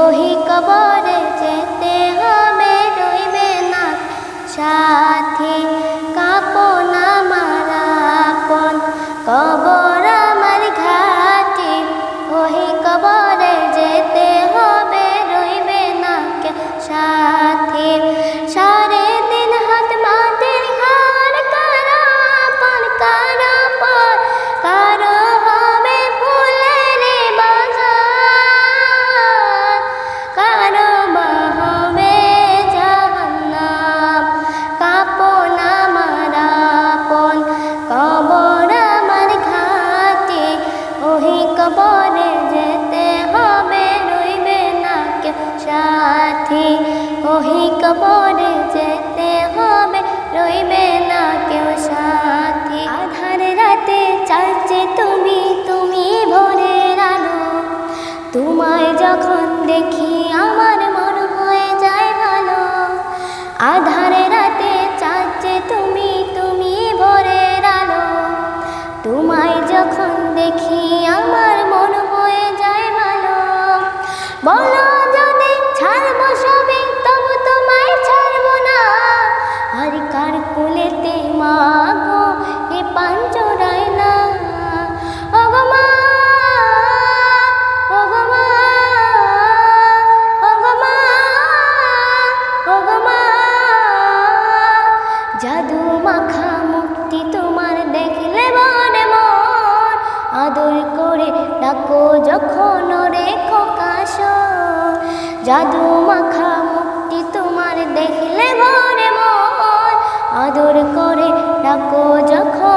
ওহি কবরে যেতে হবে, রইবে না সাথী। কাপন আমার আপন, কবর আমার ঘাটি। ওহি কবরে যেতে হবে, রইবে না সাথী। সারে দিন হাত মাটির ঘর, কারো আপন কারো পর, কারো হবে ফুলের বাগান, কারো বা হবে জাহান্নাম। কাপন আমার আপন, কবর আমার ঘাটি। ওহি কবরে যেতে হবে, রইবে না কেউ সাথী। ওহি কবরে যেতে হবে, রইবে না কেউ সাথী। আধার রাতে চাইছে তুমি, তুমি ভোরের আলো। তোমায় যখন দেখি আমার মন হয়ে যায় ভালো। আধার রাতে চাইছে তুমি, তুমি ভোরের আলো। তোমায় যখন দেখি আমার মন হয়ে যায় ভালো। বলো যদি ছাড়বো সবই, তবু তোমায় ছাড়বো না। আর কার কোলেতে মা গো এ পান চোরায় না। ওগো মা, ওগো মা, ওগো মা, ওগো মা। জাদু মাখা মুক্তি তোমার দেখলে মনে মন, আদর করে ডাকো যখন রেখো কাশন। জাদু মাখা মুক্তি তোমার দেখলে মনে মন, আদর করে ডাকো যখন